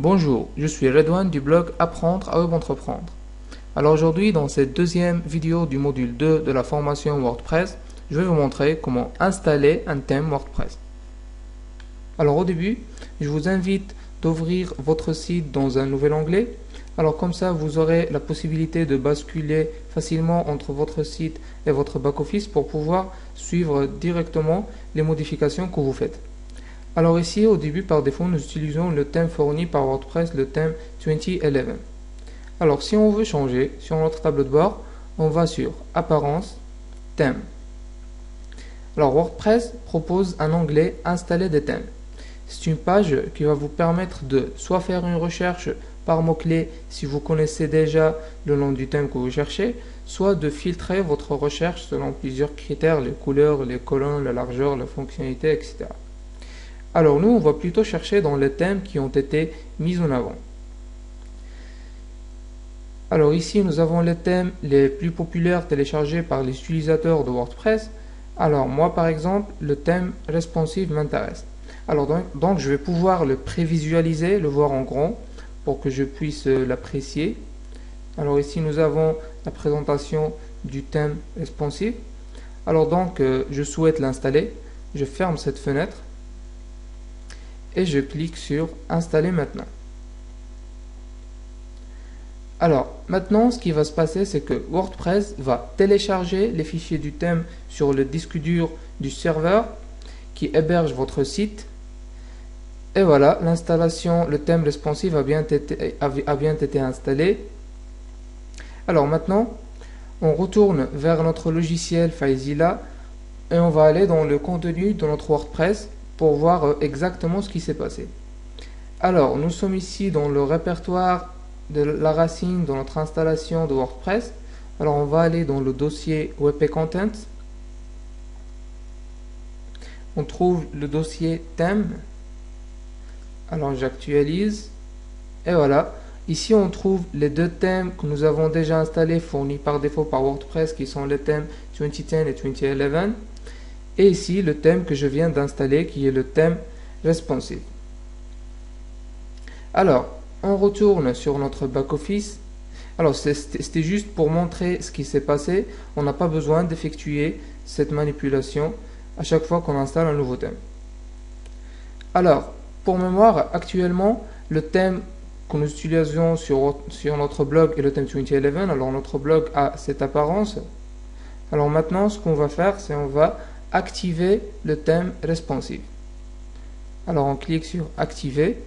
Bonjour, je suis Redouane du blog Apprendre à Web Entreprendre. Alors aujourd'hui, dans cette deuxième vidéo du module 2 de la formation WordPress, je vais vous montrer comment installer un thème WordPress. Alors au début, je vous invite d'ouvrir votre site dans un nouvel onglet. Alors comme ça, vous aurez la possibilité de basculer facilement entre votre site et votre back-office pour pouvoir suivre directement les modifications que vous faites. Alors ici, au début, par défaut, nous utilisons le thème fourni par WordPress, le thème 2011. Alors si on veut changer, sur notre tableau de bord, on va sur Apparence, Thème. Alors WordPress propose un onglet Installer des thèmes. C'est une page qui va vous permettre de soit faire une recherche par mots-clés si vous connaissez déjà le nom du thème que vous cherchez, soit de filtrer votre recherche selon plusieurs critères, les couleurs, les colonnes, la largeur, la fonctionnalité, etc. Alors nous, on va plutôt chercher dans les thèmes qui ont été mis en avant. Alors ici, nous avons les thèmes les plus populaires téléchargés par les utilisateurs de WordPress. Alors moi, par exemple, le thème responsive m'intéresse. Alors donc, je vais pouvoir le prévisualiser, le voir en grand, pour que je puisse l'apprécier. Alors ici, nous avons la présentation du thème responsive. Alors donc, je souhaite l'installer. Je ferme cette fenêtre. Et je clique sur Installer maintenant. Alors, maintenant, ce qui va se passer, c'est que WordPress va télécharger les fichiers du thème sur le disque dur du serveur qui héberge votre site. Et voilà, l'installation, le thème responsive a bien été installé. Alors maintenant, on retourne vers notre logiciel FileZilla et on va aller dans le contenu de notre WordPress pour voir exactement ce qui s'est passé. Alors, nous sommes ici dans le répertoire de la racine de notre installation de WordPress. Alors, on va aller dans le dossier WP Content. On trouve le dossier thème. Alors, j'actualise. Et voilà. Ici, on trouve les deux thèmes que nous avons déjà installés, fournis par défaut par WordPress, qui sont les thèmes 2010 et 2011. Et ici, le thème que je viens d'installer, qui est le thème responsive. Alors, on retourne sur notre back-office. Alors, c'était juste pour montrer ce qui s'est passé. On n'a pas besoin d'effectuer cette manipulation à chaque fois qu'on installe un nouveau thème. Alors, pour mémoire, actuellement, le thème que nous utilisons sur notre blog est le thème 2011. Alors, notre blog a cette apparence. Alors maintenant, ce qu'on va faire, c'est on va activer le thème responsive. Alors, on clique sur Activer.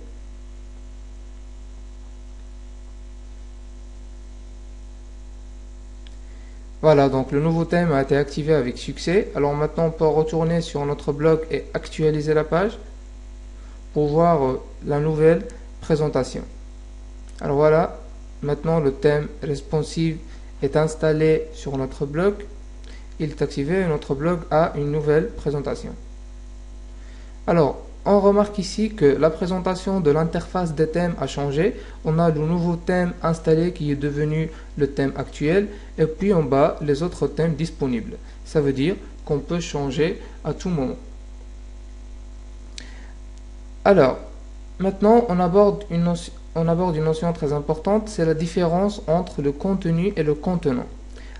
Voilà, donc le nouveau thème a été activé avec succès. Alors maintenant, on peut retourner sur notre blog et actualiser la page pour voir la nouvelle présentation. Alors voilà, maintenant le thème responsive est installé sur notre blog. Il est activé et notre blog a une nouvelle présentation. Alors, on remarque ici que la présentation de l'interface des thèmes a changé. On a le nouveau thème installé qui est devenu le thème actuel et puis en bas les autres thèmes disponibles. Ça veut dire qu'on peut changer à tout moment. Alors, maintenant on aborde une notion très importante, c'est la différence entre le contenu et le contenant.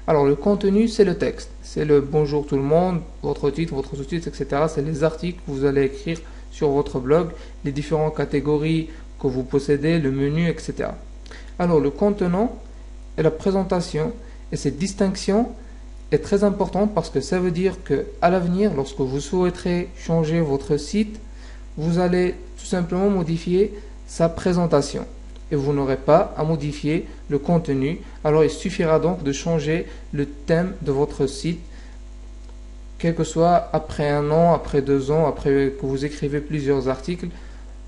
Alors le contenu, c'est le texte, c'est le bonjour tout le monde, votre titre, votre sous-titre, etc. C'est les articles que vous allez écrire sur votre blog, les différentes catégories que vous possédez, le menu, etc. Alors le contenant est la présentation et cette distinction est très importante parce que ça veut dire que à l'avenir, lorsque vous souhaiterez changer votre site, vous allez tout simplement modifier sa présentation. Et vous n'aurez pas à modifier le contenu. Alors il suffira donc de changer le thème de votre site, quel que soit après 1 an, après 2 ans, après que vous écrivez plusieurs articles,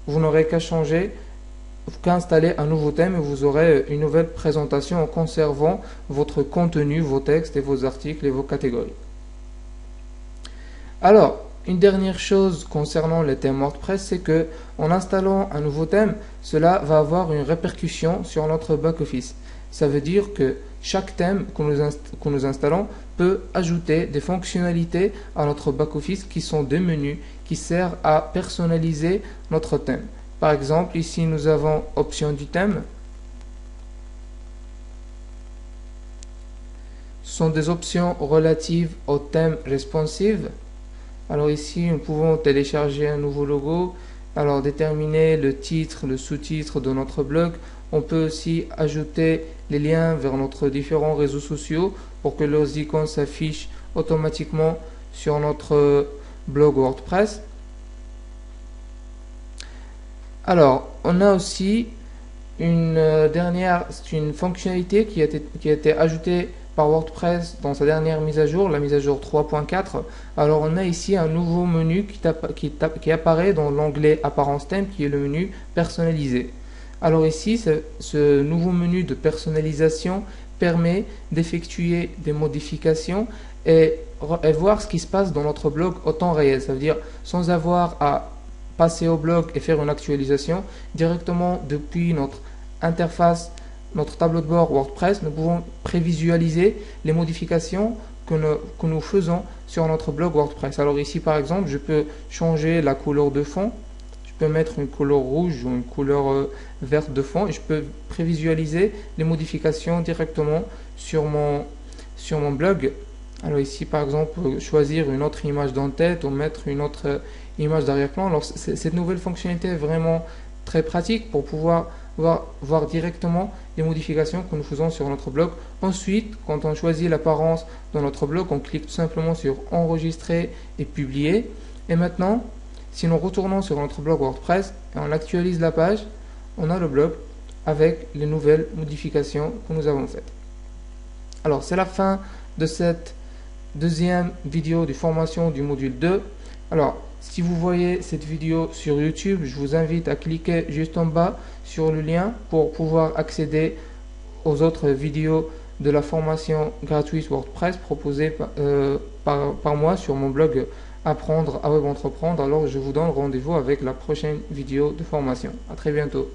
vous n'aurez qu'à installer un nouveau thème et vous aurez une nouvelle présentation en conservant votre contenu, vos textes et vos articles et vos catégories. Alors, une dernière chose concernant les thèmes WordPress, c'est que en installant un nouveau thème, cela va avoir une répercussion sur notre back-office. Ça veut dire que chaque thème que nous installons peut ajouter des fonctionnalités à notre back-office qui sont des menus qui servent à personnaliser notre thème. Par exemple, ici nous avons option du thème. Ce sont des options relatives au thème responsive. Alors ici, nous pouvons télécharger un nouveau logo, alors déterminer le titre, le sous-titre de notre blog. On peut aussi ajouter les liens vers notre différents réseaux sociaux pour que leurs icônes s'affichent automatiquement sur notre blog WordPress. Alors, on a aussi une une fonctionnalité qui a été ajoutée par WordPress dans sa dernière mise à jour, la mise à jour 3.4. Alors on a ici un nouveau menu qui apparaît dans l'onglet apparence thème, qui est le menu personnalisé. Alors ici, ce nouveau menu de personnalisation permet d'effectuer des modifications et voir ce qui se passe dans notre blog au temps réel. Ça veut dire sans avoir à passer au blog et faire une actualisation, directement depuis notre interface, notre tableau de bord WordPress, nous pouvons prévisualiser les modifications que nous faisons sur notre blog WordPress. Alors ici par exemple, je peux changer la couleur de fond, je peux mettre une couleur rouge ou une couleur verte de fond et je peux prévisualiser les modifications directement sur mon blog. Alors ici par exemple, choisir une autre image d'en-tête ou mettre une autre image d'arrière-plan. Alors cette nouvelle fonctionnalité est vraiment très pratique pour pouvoir voir directement les modifications que nous faisons sur notre blog. Ensuite, quand on choisit l'apparence dans notre blog, on clique tout simplement sur enregistrer et publier. Et maintenant, si nous retournons sur notre blog WordPress et on actualise la page, on a le blog avec les nouvelles modifications que nous avons faites. Alors c'est la fin de cette deuxième vidéo de formation du module 2. Alors si vous voyez cette vidéo sur YouTube, je vous invite à cliquer juste en bas sur le lien pour pouvoir accéder aux autres vidéos de la formation gratuite WordPress proposée par moi sur mon blog Apprendre à Web Entreprendre. Alors je vous donne rendez-vous avec la prochaine vidéo de formation. À très bientôt.